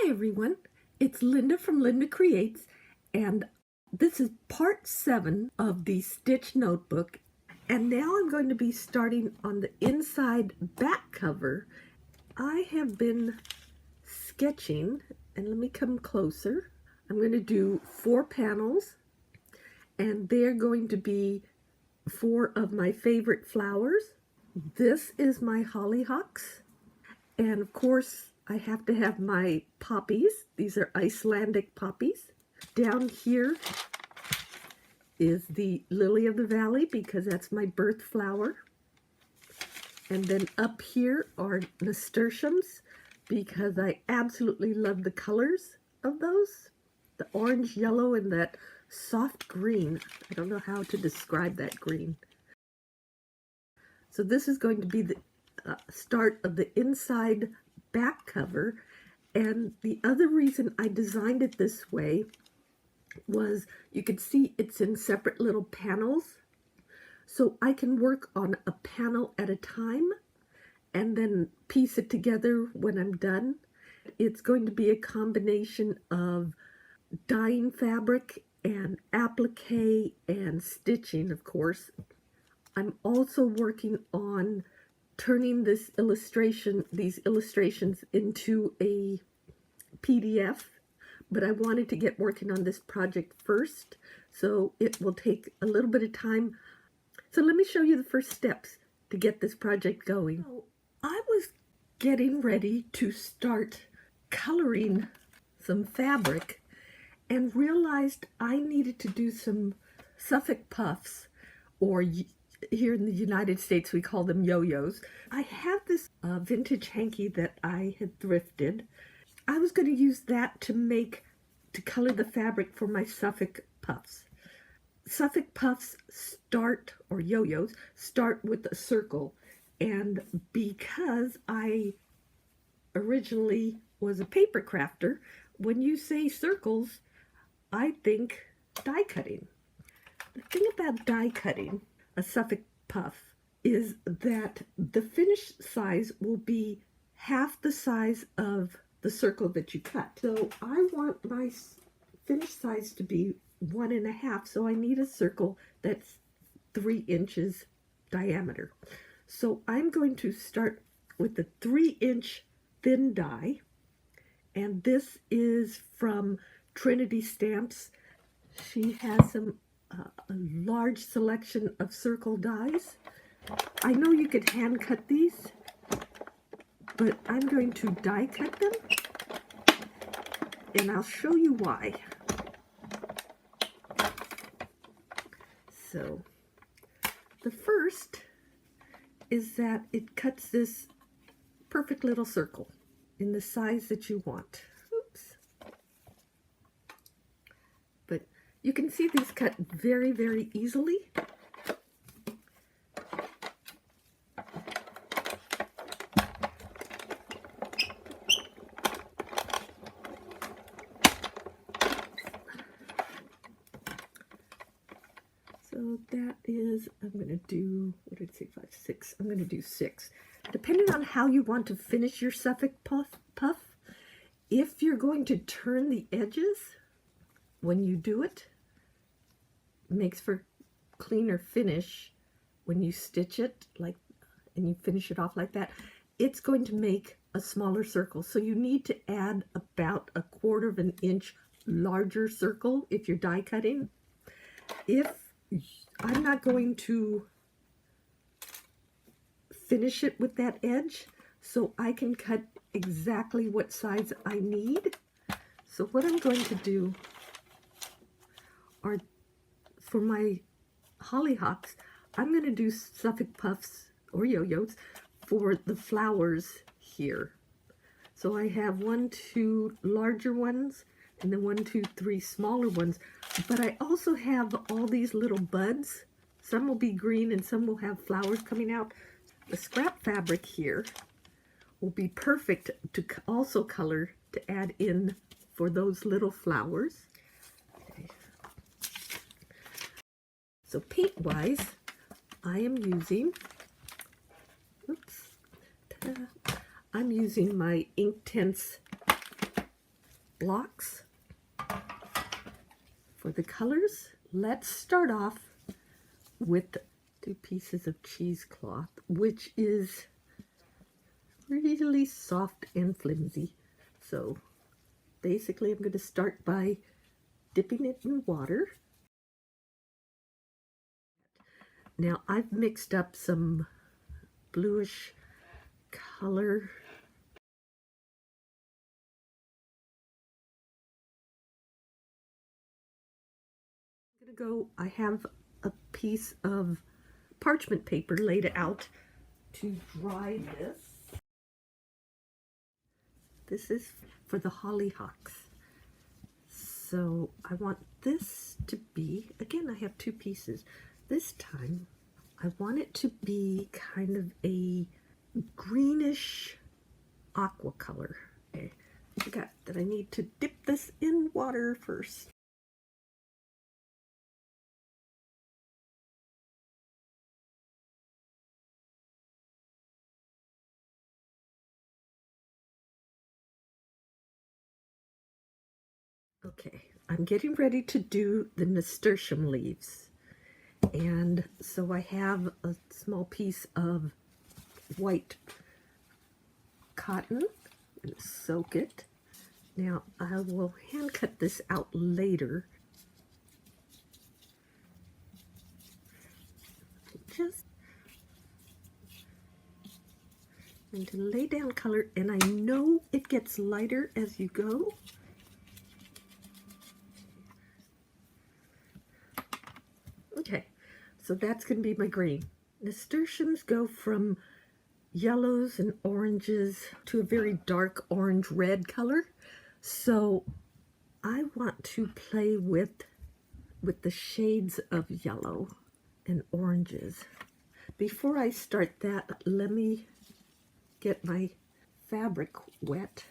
Hi everyone, it's Linda from LyndaCreates, and this is part 7 of the Stitch Notebook, and now I'm going to be starting on the inside back cover. I have been sketching, and let me come closer. I'm going to do 4 panels, and they're going to be 4 of my favorite flowers. This is my hollyhocks, and of course I have to have my poppies. These are Icelandic poppies. Down here is the lily of the valley because that's my birth flower. And then up here are nasturtiums because I absolutely love the colors of those. The orange, yellow, and that soft green. I don't know how to describe that green. So this is going to be the start of the inside back cover, and the other reason I designed it this way was you can see it's in separate little panels, so I can work on a panel at a time and then piece it together when I'm done. It's going to be a combination of dyeing fabric and applique and stitching, of course. I'm also working on turning these illustrations into a PDF, but I wanted to get working on this project first, so it will take a little bit of time. So let me show you the first steps to get this project going. So I was getting ready to start coloring some fabric and realized I needed to do some Suffolk puffs, or here in the United States we call them yo-yos. I have this vintage hanky that I had thrifted. I was going to use that to color the fabric for my Suffolk puffs. Suffolk puffs start, or yo-yos, start with a circle, and because I originally was a paper crafter, when you say circles, I think die cutting. The thing about die cutting a Suffolk puff is that the finished size will be half the size of the circle that you cut. So I want my finished size to be 1.5, so I need a circle that's 3 inches diameter. So I'm going to start with the 3-inch thin die, and this is from Trinity Stamps. She has some a large selection of circle dies. I know you could hand cut these, but I'm going to die cut them, and I'll show you why. So the first is that it cuts this perfect little circle in the size that you want. Oops. But you can see these cut very, very easily. So that is, I'm going to do, what did I say, 5, 6? I'm going to do 6. Depending on how you want to finish your Suffolk puff, if you're going to turn the edges when you do it, makes for cleaner finish when you stitch it, like, and you finish it off like that, it's going to make a smaller circle. So you need to add about 1/4 of an inch larger circle if you're die cutting. If I'm not going to finish it with that edge, so I can cut exactly what size I need. So what I'm going to do are, for my hollyhocks, I'm going to do Suffolk puffs or yo-yos for the flowers here. So I have 1, 2 larger ones, and then 1, 2, 3 smaller ones. But I also have all these little buds. Some will be green and some will have flowers coming out. The scrap fabric here will be perfect to also color to add in for those little flowers. Okay. So paint-wise, I am using, I'm using my Inktense blocks for the colors. Let's start off with 2 pieces of cheesecloth, which is really soft and flimsy. So basically I'm going to start by dipping it in water. Now I've mixed up some bluish color. I'm going to go, I have a piece of parchment paper laid out to dry this. This is for the hollyhocks. So I want this to be, again, I have 2 pieces. This time I want it to be kind of a greenish aqua color. Okay, I forgot that I need to dip this in water first. Okay, I'm getting ready to do the nasturtium leaves. And so I have a small piece of white cotton and soak it. Now I will hand cut this out later. Just and to lay down color, and I know it gets lighter as you go. Okay, so that's going to be my green. Nasturtiums go from yellows and oranges to a very dark orange red color. So I want to play with the shades of yellow and oranges. Before I start that, let me get my fabric wet.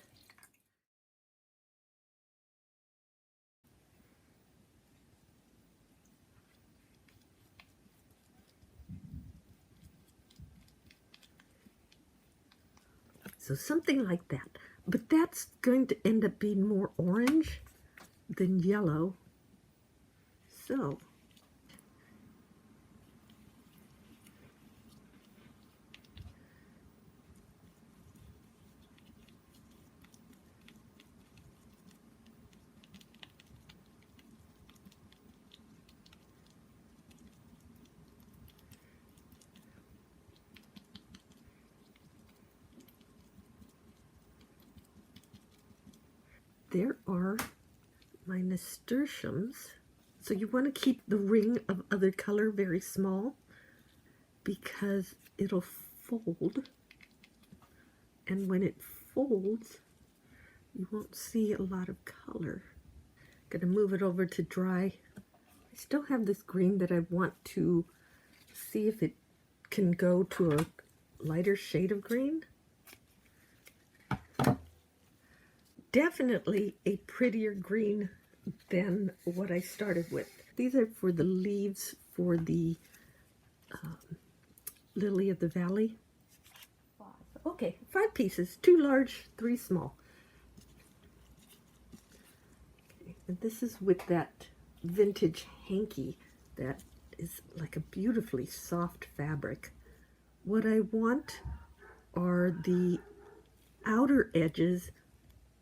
So something like that. But that's going to end up being more orange than yellow. So there are my nasturtiums. So you want to keep the ring of other color very small because it'll fold, and when it folds you won't see a lot of color. Gonna move it over to dry. I still have this green that I want to see if it can go to a lighter shade of green. Definitely a prettier green than what I started with. These are for the leaves for the lily of the valley. Okay, 5 pieces, 2 large, 3 small. Okay, and this is with that vintage hanky that is like a beautifully soft fabric. What I want are the outer edges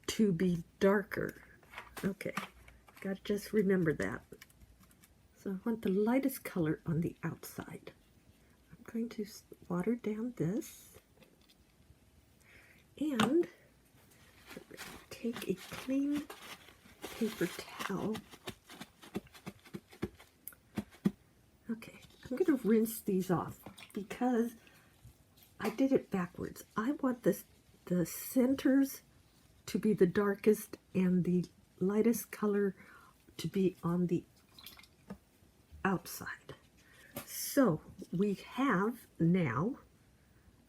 to be darker. Okay, gotta just remember that. So I want the lightest color on the outside. I'm going to water down this and take a clean paper towel. Okay, I'm going to rinse these off because I did it backwards. I want the centers to be the darkest and the lightest color to be on the outside. So we have now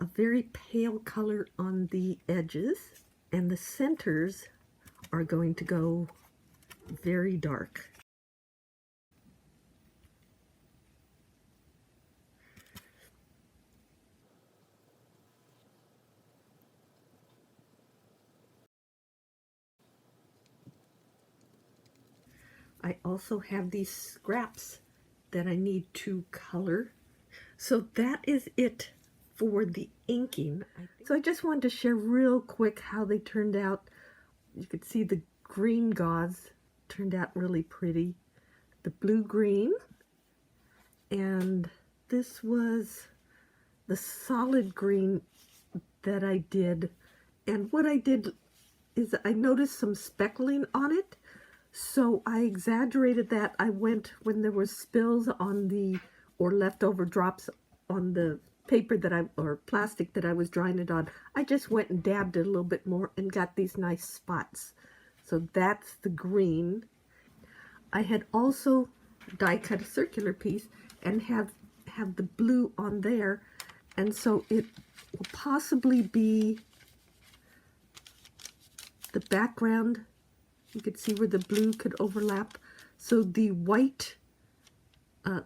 a very pale color on the edges, and the centers are going to go very dark. I also have these scraps that I need to color. So that is it for the inking. So I just wanted to share real quick how they turned out. You could see the green gauze turned out really pretty. The blue-green, and this was the solid green that I did. And what I did is I noticed some speckling on it, so I exaggerated that. I went, when there was spills on the, or leftover drops on the paper that or plastic that I was drying it on, I just went and dabbed it a little bit more and got these nice spots. So that's the green. I had also die cut a circular piece and have the blue on there, and so it will possibly be the background. You could see where the blue could overlap. So the white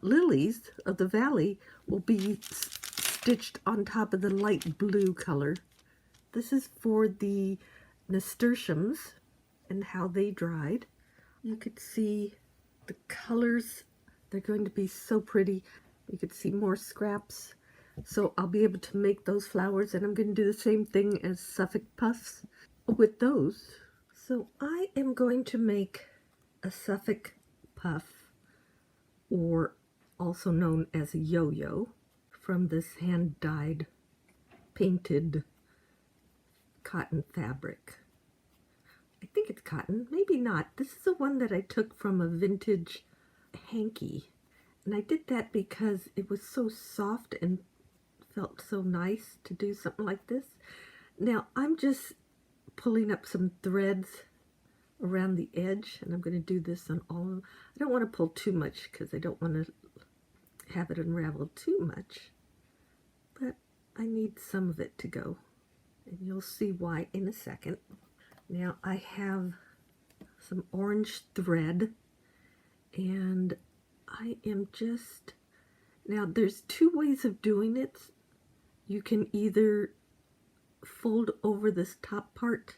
lilies of the valley will be stitched on top of the light blue color. This is for the nasturtiums and how they dried. You could see the colors. They're going to be so pretty. You could see more scraps. So I'll be able to make those flowers, and I'm going to do the same thing as Suffolk puffs with those. So I am going to make a Suffolk puff, or also known as a yo-yo, from this hand-dyed painted cotton fabric. I think it's cotton, maybe not. This is the one that I took from a vintage hanky. And I did that because it was so soft and felt so nice to do something like this. Now I'm just pulling up some threads around the edge, and I'm going to do this on all of them. I don't want to pull too much because I don't want to have it unravel too much, but I need some of it to go, and you'll see why in a second. Now I have some orange thread, and I am just, now there's two ways of doing it. You can either fold over this top part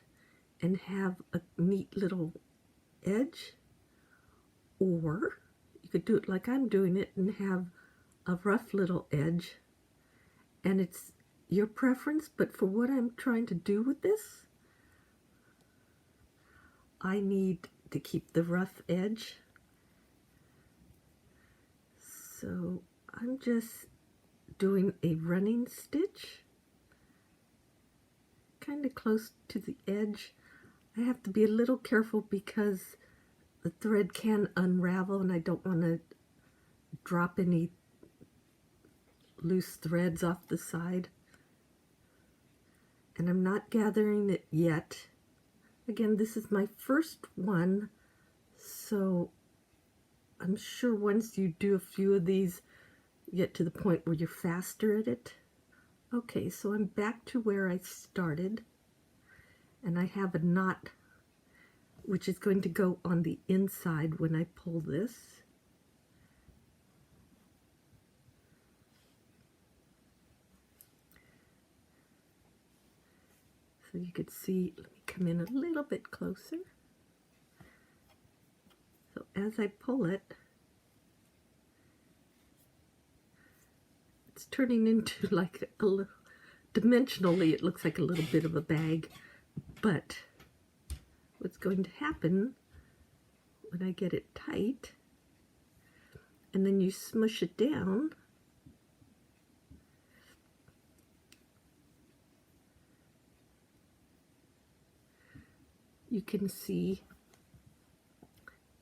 and have a neat little edge, or you could do it like I'm doing it and have a rough little edge, and it's your preference. But for what I'm trying to do with this, I need to keep the rough edge. So I'm just doing a running stitch kind of close to the edge. I have to be a little careful because the thread can unravel, and I don't want to drop any loose threads off the side. And I'm not gathering it yet. Again, this is my first one, so I'm sure once you do a few of these, you get to the point where you're faster at it. Okay, so I'm back to where I started, and I have a knot which is going to go on the inside when I pull this. So you could see, let me come in a little bit closer. So as I pull it, it's turning into like a little, dimensionally it looks like a little bit of a bag, but what's going to happen when I get it tight and then you smush it down, you can see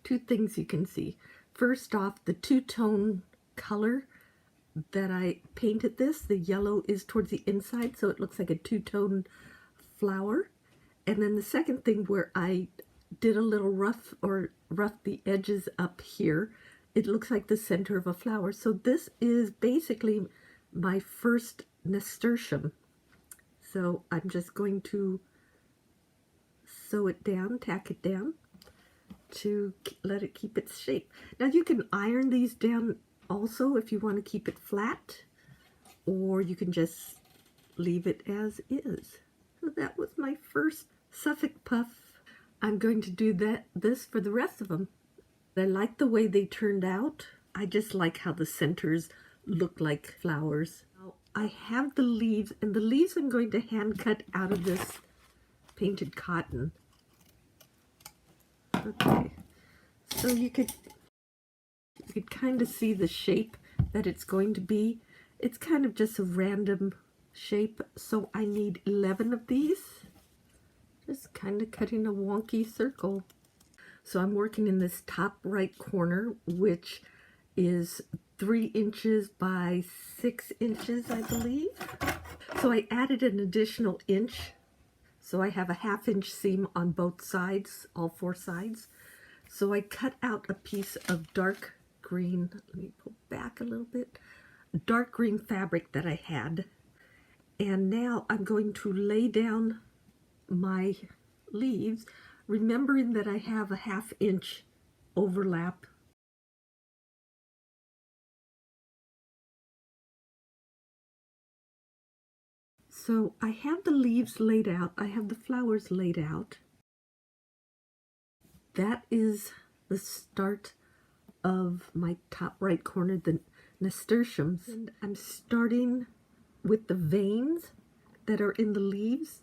two things. You can see, first off, the two-tone color that I painted this. The yellow is towards the inside, so it looks like a two-tone flower. And then the second thing, where I did a little rough the edges up here, it looks like the center of a flower. So this is basically my first nasturtium. So I'm just going to sew it down, tack it down to let it keep its shape. Now you can iron these down also if you want to keep it flat, or you can just leave it as is. So that was my first Suffolk puff. I'm going to do this for the rest of them. I like the way they turned out. I just like how the centers look like flowers. Now, I have the leaves, and the leaves I'm going to hand cut out of this painted cotton. Okay, so you could kind of see the shape that it's going to be. It's kind of just a random shape, so I need 11 of these. Just kind of cutting a wonky circle. So I'm working in this top right corner, which is 3 inches by 6 inches, I believe. So I added an additional inch. So I have a 1/2 inch seam on both sides, all 4 sides. So I cut out a piece of dark green, let me pull back a little bit, dark green fabric that I had. And now I'm going to lay down my leaves, remembering that I have a 1/2 inch overlap. So I have the leaves laid out, I have the flowers laid out. That is the start of my top right corner, the nasturtiums. And I'm starting with the veins that are in the leaves.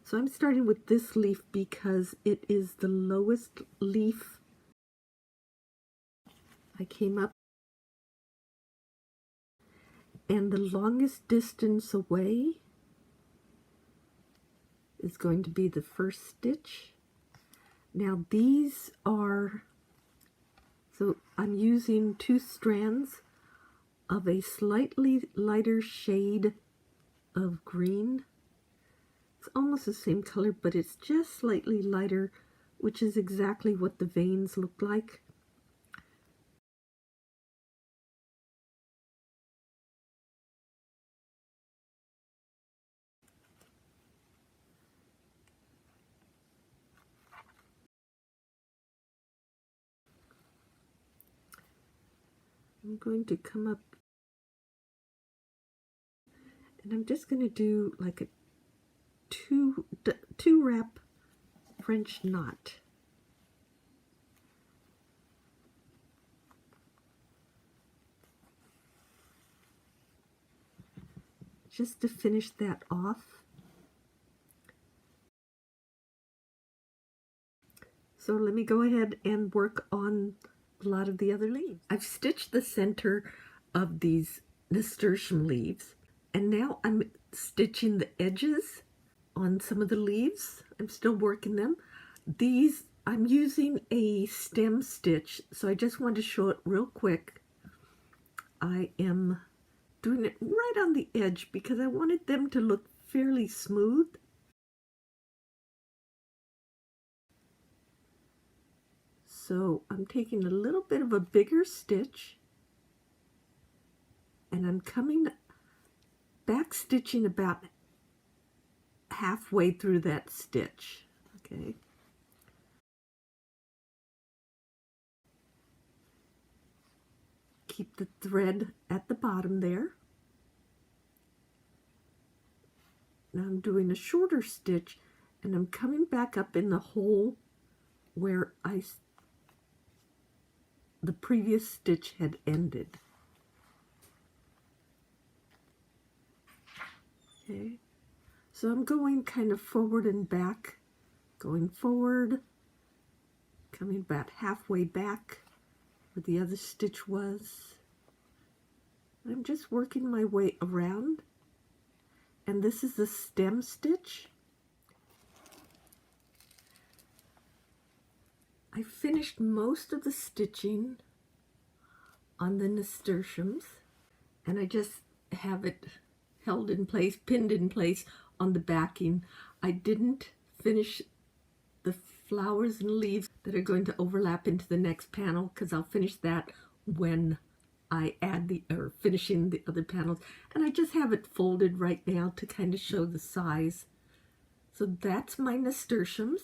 So I'm starting with this leaf because it is the lowest leaf. I came up, and the longest distance away is going to be the first stitch. Now these are, so I'm using 2 strands of a slightly lighter shade of green. It's almost the same color, but it's just slightly lighter, which is exactly what the veins look like. I'm going to come up, and I'm just going to do like a two wrap French knot. Just to finish that off. So let me go ahead and work on a lot of the other leaves. I've stitched the center of these nasturtium leaves, and now I'm stitching the edges on some of the leaves. I'm still working them. These, I'm using a stem stitch, so I just wanted to show it real quick. I am doing it right on the edge because I wanted them to look fairly smooth. So I'm taking a little bit of a bigger stitch, and I'm coming back stitching about halfway through that stitch. Okay. Keep the thread at the bottom there. Now I'm doing a shorter stitch, and I'm coming back up in the hole where the previous stitch had ended. Okay, so I'm going kind of forward and back, going forward, coming about halfway back where the other stitch was. I'm just working my way around, and this is the stem stitch. I finished most of the stitching on the nasturtiums, and I just have it held in place, pinned in place on the backing. I didn't finish the flowers and leaves that are going to overlap into the next panel because I'll finish that when I add finishing the other panels. And I just have it folded right now to kind of show the size. So that's my nasturtiums.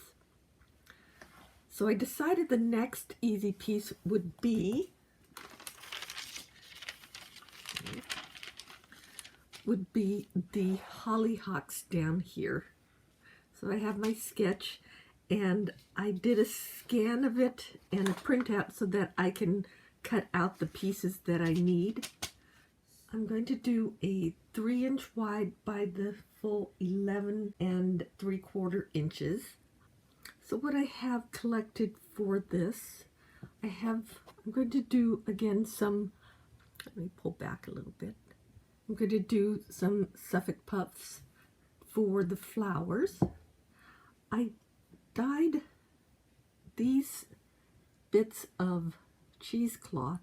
So I decided the next easy piece would be the hollyhocks down here. So I have my sketch, and I did a scan of it and a printout so that I can cut out the pieces that I need. I'm going to do a 3-inch wide by the full 11 3/4 inches. So what I have collected for this, I'm going to do again some, let me pull back a little bit. I'm going to do some Suffolk puffs for the flowers. I dyed these bits of cheesecloth.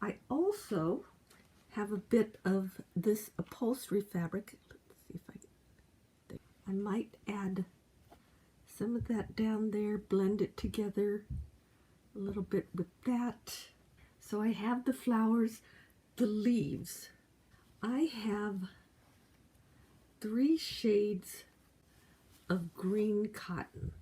I also have a bit of this upholstery fabric. Let's see if I might add some of that down there, blend it together a little bit with that. So I have the flowers, the leaves. I have 3 shades of green cotton.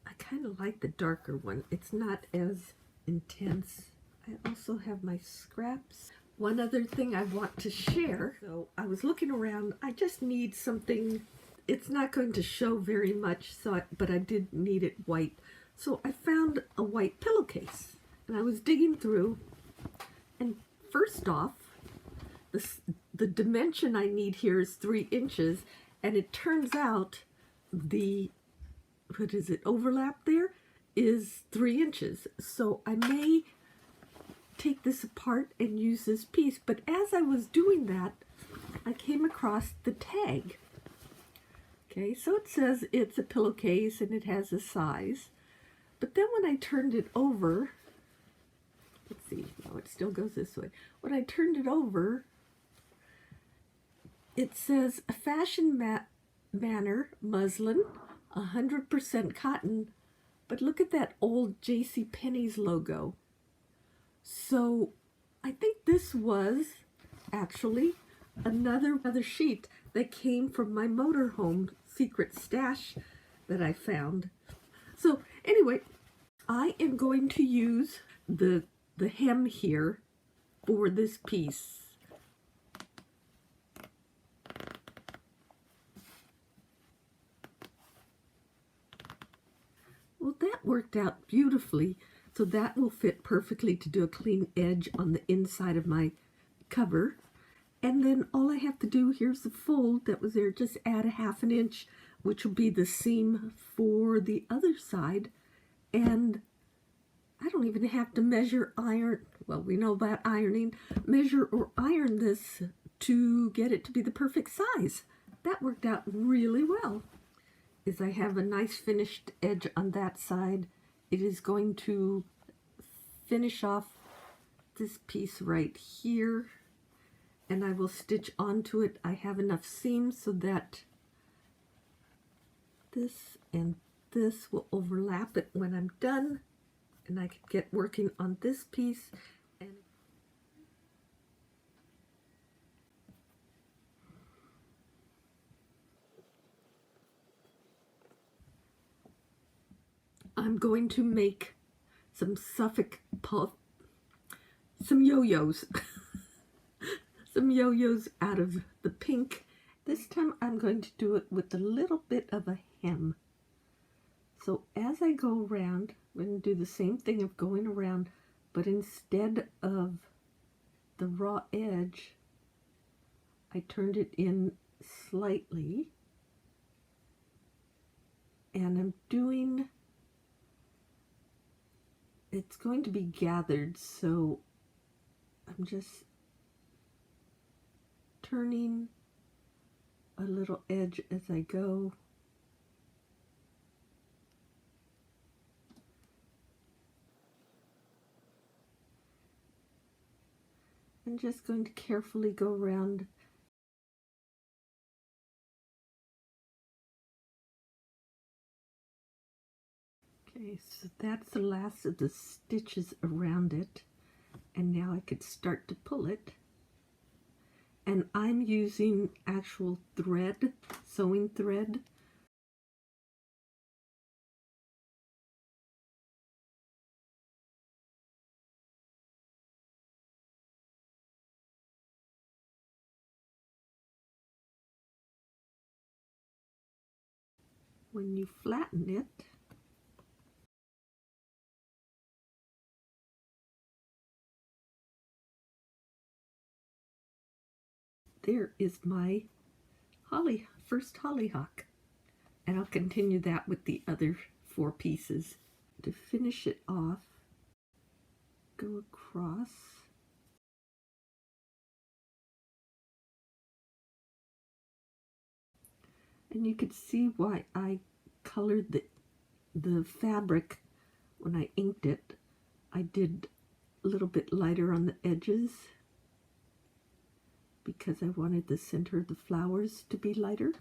I kind of like the darker one. It's not as intense. I also have my scraps. One other thing I want to share. So I was looking around. I just need something. It's not going to show very much, but I did need it white. So I found a white pillowcase, and I was digging through. And first off, the dimension I need here is 3 inches, and it turns out the overlap there is 3 inches. So I may take this apart and use this piece. But as I was doing that, I came across the tag. Okay, so it says it's a pillowcase and it has a size. But then when I turned it over, let's see, no, it still goes this way. When I turned it over, it says a fashion manner muslin, 100% cotton. But look at that old JCPenney's logo. So I think this was actually another sheet that came from my motorhome secret stash that I found. So anyway, I am going to use the hem here for this piece. Well, that worked out beautifully. So that will fit perfectly to do a clean edge on the inside of my cover. And then all I have to do, here's the fold that was there, just add a 1/2 inch, which will be the seam for the other side. And I don't even have to measure iron. Well, we know about ironing. Measure or iron this to get it to be the perfect size. That worked out really well. Is I have a nice finished edge on that side. It is going to finish off this piece right here, and I will stitch onto it. I have enough seams so that this and this will overlap it when I'm done, and I can get working on this piece. And I'm going to make some Suffolk puff, some yo-yos, some yo-yos out of the pink. This time I'm going to do it with a little bit of a hem. So as I go around, I'm going to do the same thing of going around, but instead of the raw edge, I turned it in slightly, and I'm doing, it's going to be gathered, so I'm just turning a little edge as I go. I'm just going to carefully go around. Okay, so that's the last of the stitches around it, and now I could start to pull it. And I'm using actual thread, sewing thread. when you flatten it, there is my first hollyhock. And I'll continue that with the other 4 pieces. To finish it off, go across. And you could see why I colored the fabric when I inked it. I did a little bit lighter on the edges because I wanted the center of the flowers to be lighter.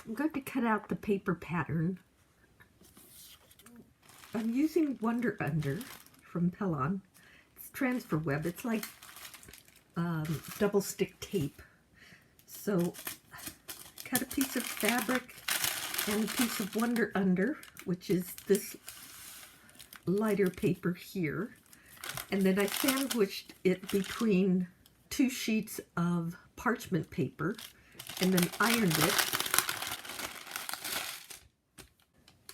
I'm going to cut out the paper pattern. I'm using Wonder Under from Pellon. It's transfer web. It's like double stick tape. So cut a piece of fabric and a piece of Wonder Under, which is this lighter paper here. And then I sandwiched it between 2 sheets of parchment paper and then ironed it.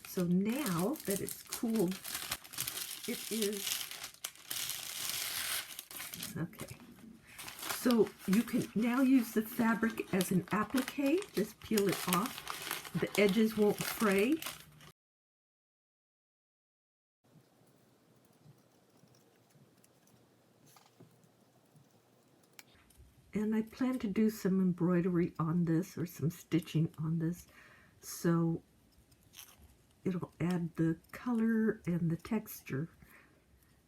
So now that it's cooled, it is, okay. So you can now use the fabric as an applique. Just peel it off. The edges won't fray. And I plan to do some embroidery on this or some stitching on this. So it'll add the color and the texture.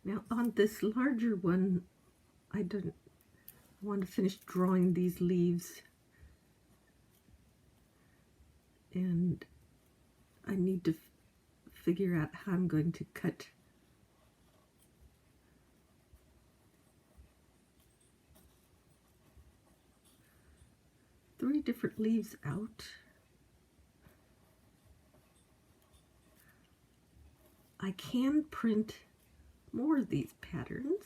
Now on this larger one, I want to finish drawing these leaves, and I need to figure out how I'm going to cut three different leaves out. I can print more of these patterns,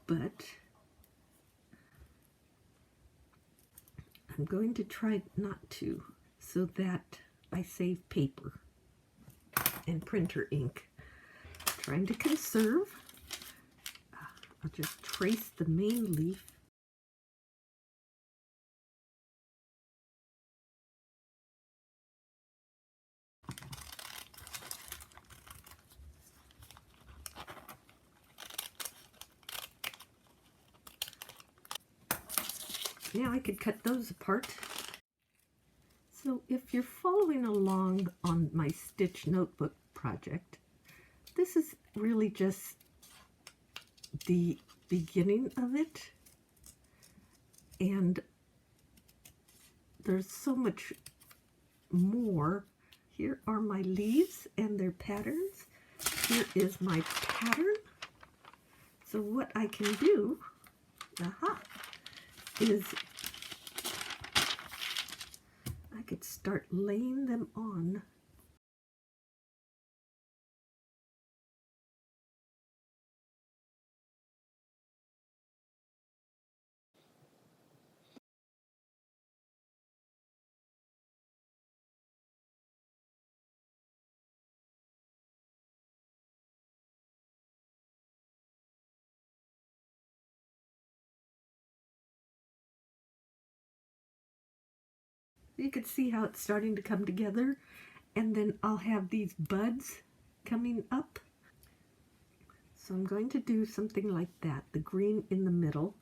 but I'm going to try not to, so that I save paper and printer ink. Trying to conserve. I'll just trace the main leaf. Now I could cut those apart. So if you're following along on my StitchNotebook project, this is really just the beginning of it. And there's so much more. Here are my leaves and their patterns. Here is my pattern. So what I can do, is I could start laying them on. You can see how it's starting to come together, and then I'll have these buds coming up. So I'm going to do something like that, the green in the middle.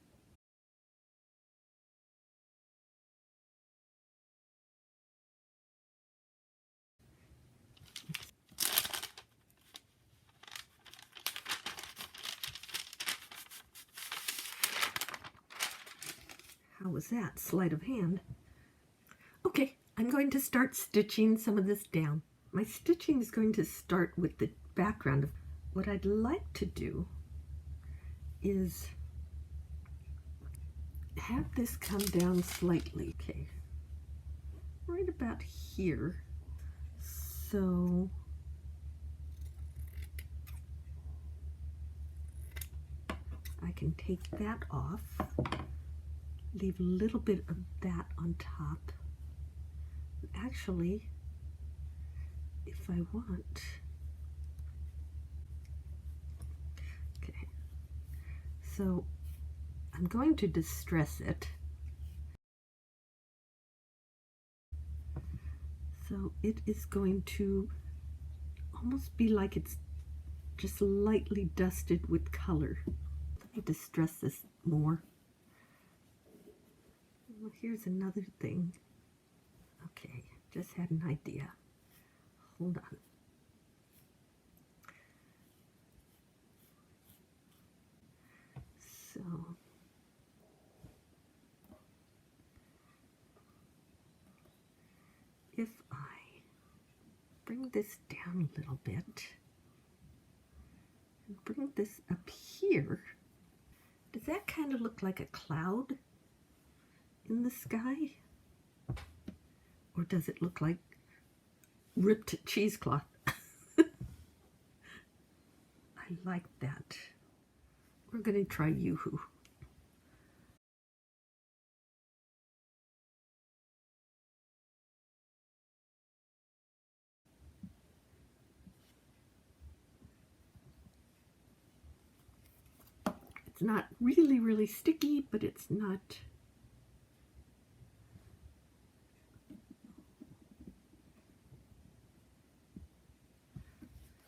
How was that? Sleight of hand. Okay, I'm going to start stitching some of this down. My stitching is going to start with the background. What I'd like to do is have this come down slightly. Okay, right about here. So I can take that off, leave a little bit of that on top. Actually, if I want, okay, so I'm going to distress it. So it is going to almost be like it's just lightly dusted with color. Let me distress this more. Well, here's another thing. Okay, just had an idea. Hold on. So if I bring this down a little bit and bring this up here, does that kind of look like a cloud in the sky? Or does it look like ripped cheesecloth? I like that. We're going to try Yoo-hoo. It's not really, really sticky, but it's not.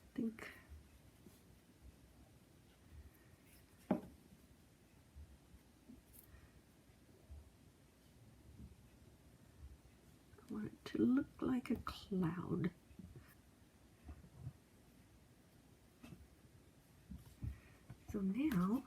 I think I want it to look like a cloud. So now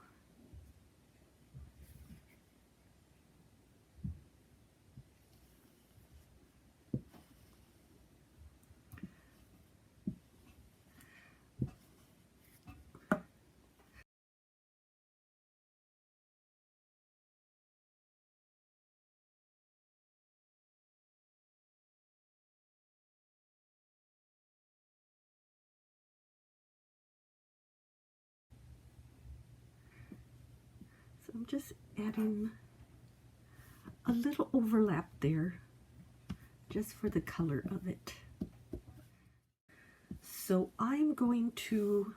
I'm just adding a little overlap there just for the color of it. So I'm going to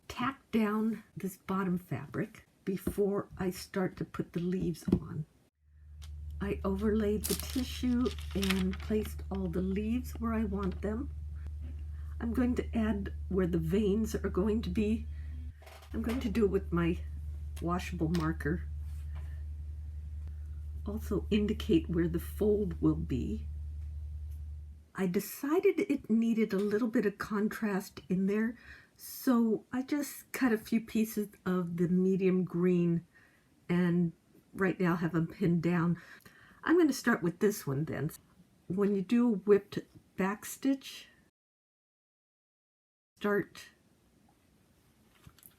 tack down this bottom fabric before I start to put the leaves on. I overlaid the tissue and placed all the leaves where I want them. I'm going to add where the veins are going to be. I'm going to do it with my washable marker. Also indicate where the fold will be. I decided it needed a little bit of contrast in there, so I just cut a few pieces of the medium green and right now have them pinned down. I'm going to start with this one then. When you do a whipped back stitch,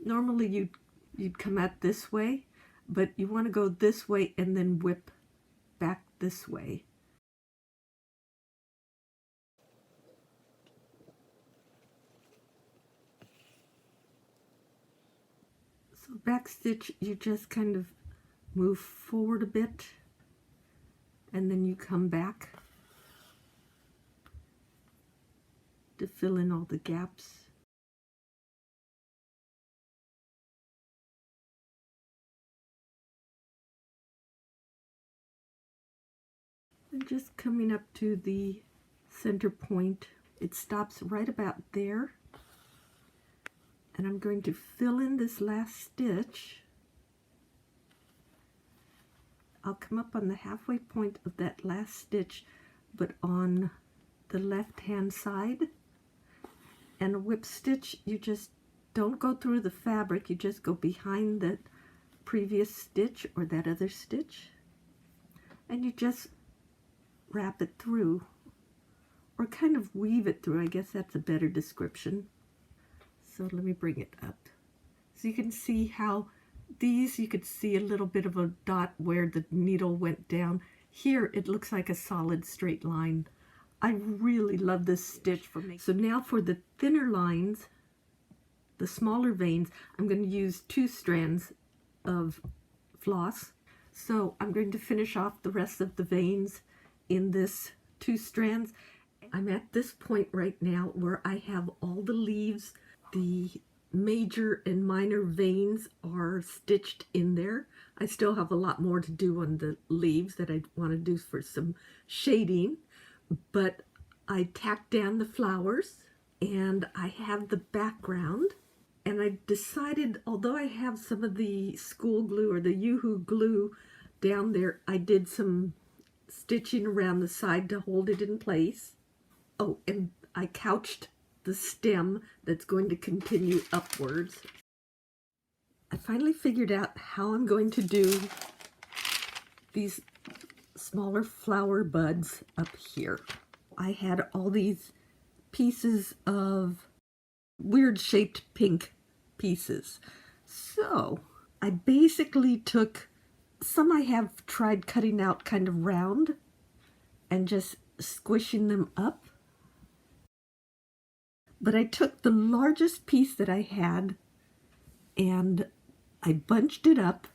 normally you'd come out this way, but you want to go this way and then whip back this way. So back stitch, you just kind of move forward a bit and then you come back to fill in all the gaps. And just coming up to the center point, it stops right about there. And I'm going to fill in this last stitch. I'll come up on the halfway point of that last stitch, but on the left hand side. And a whip stitch, you just don't go through the fabric, you just go behind the previous stitch or that other stitch, and you just wrap it through, or kind of weave it through. I guess that's a better description. So let me bring it up. So you can see how these, you could see a little bit of a dot where the needle went down. Here it looks like a solid straight line. I really love this stitch for me. So now for the thinner lines, the smaller veins, I'm going to use 2 strands of floss. So I'm going to finish off the rest of the veins in this 2 strands. I'm at this point right now where I have all the leaves, the major and minor veins are stitched in there. I still have a lot more to do on the leaves that I want to do for some shading, but I tacked down the flowers and I have the background. And I decided, although I have some of the school glue or the Yoo-hoo glue down there, I did some stitching around the side to hold it in place. Oh, and I couched the stem that's going to continue upwards. I finally figured out how I'm going to do these smaller flower buds up here. I had all these pieces of weird shaped pink pieces. So I basically took some I have tried cutting out kind of round and just squishing them up. But I took the largest piece that I had and I bunched it up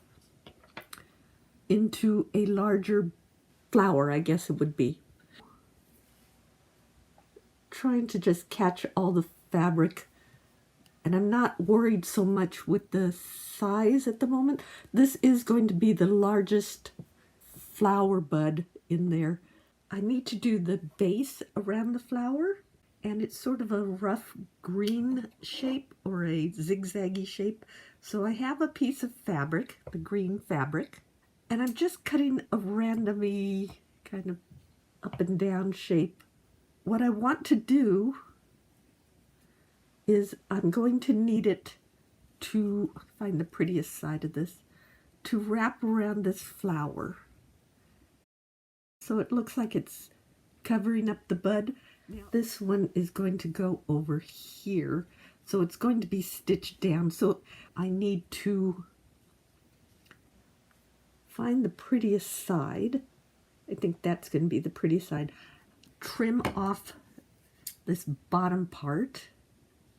into a larger flower, I guess it would be. Trying to just catch all the fabric, and I'm not worried so much with the size at the moment. This is going to be the largest flower bud in there. I need to do the base around the flower, and it's sort of a rough green shape or a zigzaggy shape. So I have a piece of fabric, the green fabric, and I'm just cutting a randomly kind of up and down shape. What I want to do is I'm going to need it to find the prettiest side of this, to wrap around this flower. So it looks like it's covering up the bud. This one is going to go over here, so it's going to be stitched down. So I need to find the prettiest side. I think that's going to be the pretty side. Trim off this bottom part.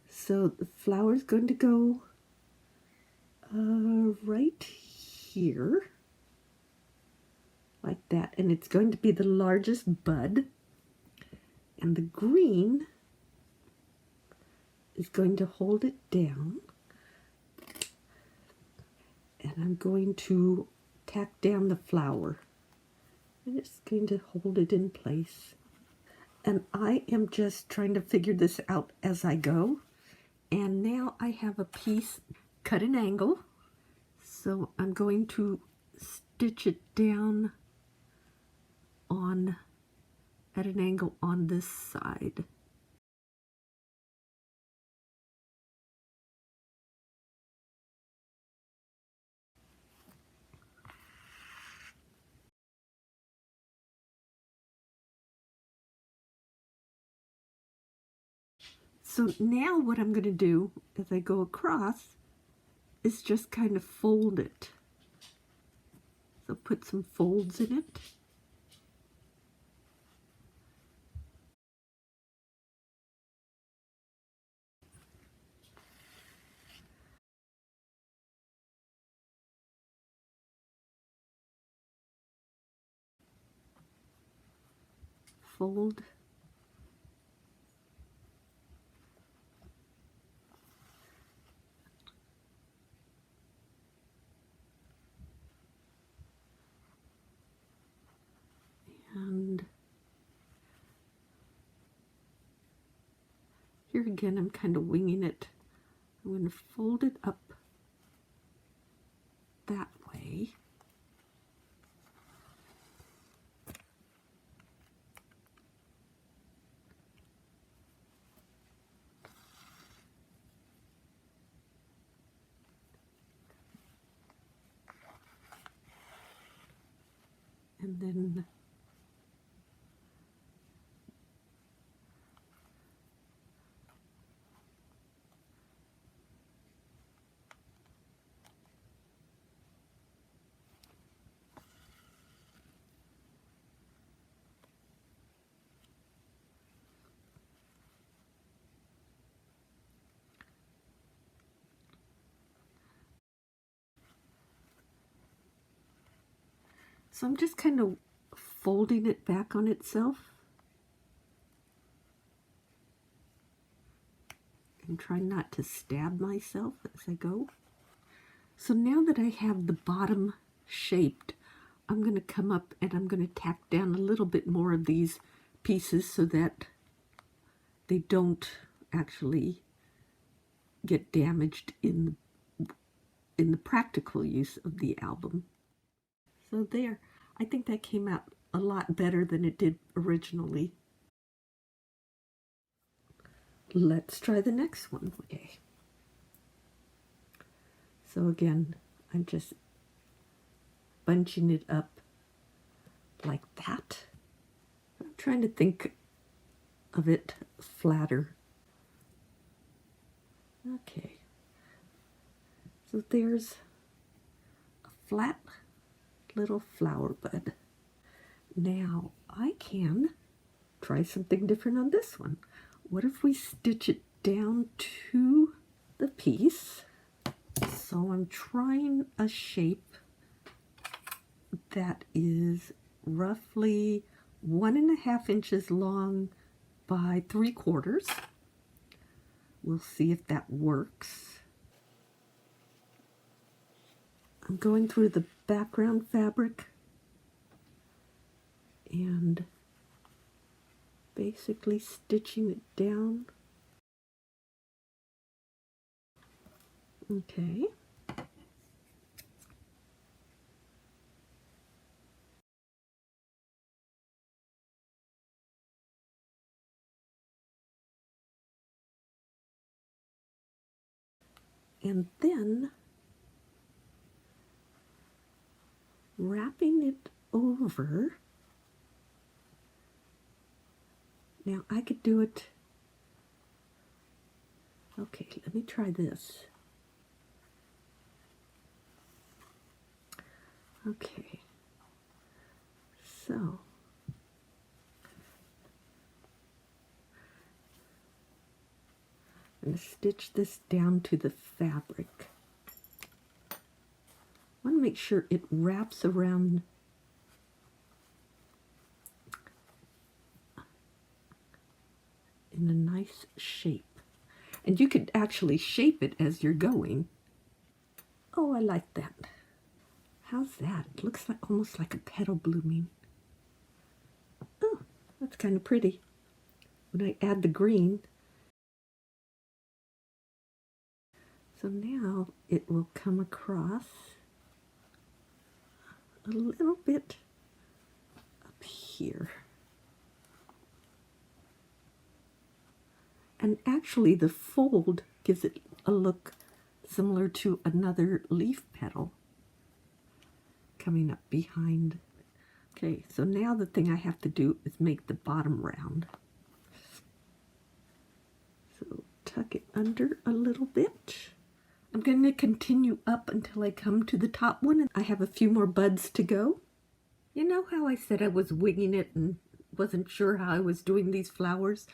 So the flower is going to go right here, like that, and it's going to be the largest bud, and the green is going to hold it down, and I'm going to tack down the flower, and it's going to hold it in place. And I am just trying to figure this out as I go. And now I have a piece cut an angle, so I'm going to stitch it down at an angle on this side. So now what I'm going to do as I go across is just kind of fold it. So put some folds in it. Fold. And here again, I'm kind of winging it. I'm going to fold it up that way. And then So I'm just kind of folding it back on itself and trying not to stab myself as I go. So now that I have the bottom shaped, I'm going to come up and I'm going to tack down a little bit more of these pieces so that they don't actually get damaged in the practical use of the album. So there, I think that came out a lot better than it did originally. Let's try the next one. Okay. So again, I'm just bunching it up like that. I'm trying to think of it flatter. Okay. So there's a flat little flower bud. Now I can try something different on this one. What if we stitch it down to the piece? So I'm trying a shape that is roughly 1.5 inches long by 3/4. We'll see if that works. I'm going through the background fabric and basically stitching it down. Okay. And then wrapping it over. Now I could do it. Okay, let me try this. Okay, so I'm going to stitch this down to the fabric. I want to make sure it wraps around in a nice shape. And you could actually shape it as you're going. Oh, I like that. How's that? It looks like almost like a petal blooming. Oh, that's kind of pretty. When I add the green. So now it will come across a little bit up here. And actually the fold gives it a look similar to another leaf petal coming up behind. Okay, so now the thing I have to do is make the bottom round. So tuck it under a little bit. I'm going to continue up until I come to the top one, and I have a few more buds to go. You know how I said I was winging it and wasn't sure how I was doing these flowers?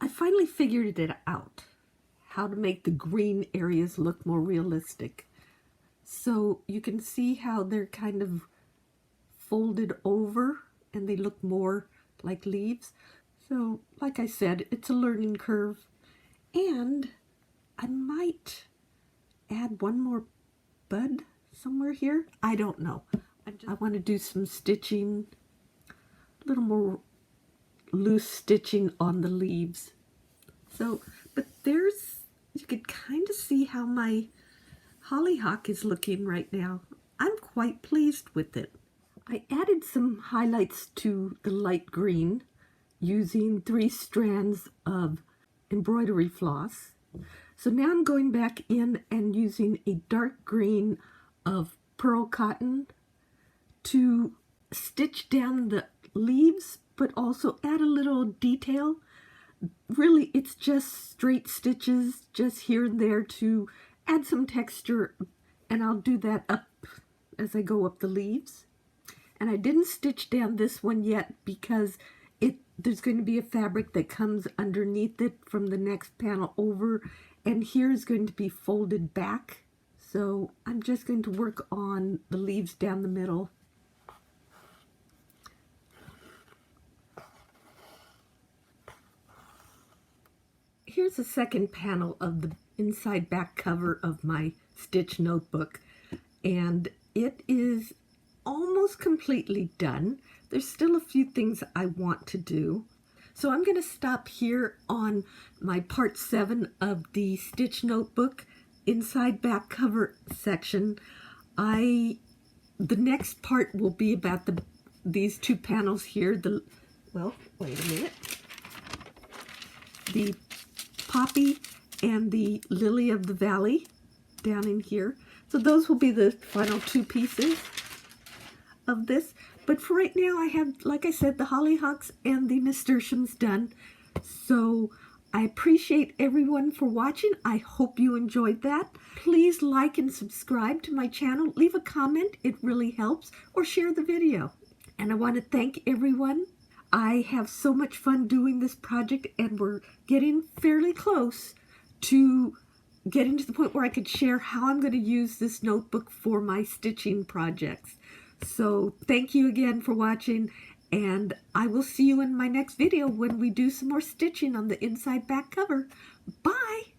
I finally figured it out, how to make the green areas look more realistic. So you can see how they're kind of folded over and they look more like leaves. So like I said, it's a learning curve, and I might add one more bud somewhere here. I don't know. I want to do some stitching, a little more loose stitching on the leaves. So, but there's, you could kind of see how my hollyhock is looking right now. I'm quite pleased with it. I added some highlights to the light green using 3 strands of embroidery floss. So now I'm going back in and using a dark green of pearl cotton to stitch down the leaves, but also add a little detail. Really, it's just straight stitches just here and there to add some texture, and I'll do that up as I go up the leaves. And I didn't stitch down this one yet because there's going to be a fabric that comes underneath it from the next panel over, and here is going to be folded back. So I'm just going to work on the leaves down the middle. Here's the second panel of the inside back cover of my Stitch Notebook, and it is almost completely done. There's still a few things I want to do. So I'm going to stop here on my part 7 of the Stitch Notebook inside back cover section. The next part will be about these two panels here. Well, wait a minute. The poppy and the lily of the valley down in here. So those will be the final two pieces of this. But for right now, I have, like I said, the hollyhocks and the nasturtiums done. So I appreciate everyone for watching. I hope you enjoyed that. Please like and subscribe to my channel. Leave a comment. It really helps. Or share the video. And I want to thank everyone. I have so much fun doing this project, and we're getting fairly close to getting to the point where I could share how I'm going to use this notebook for my stitching projects. So thank you again for watching, and I will see you in my next video when we do some more stitching on the inside back cover. Bye!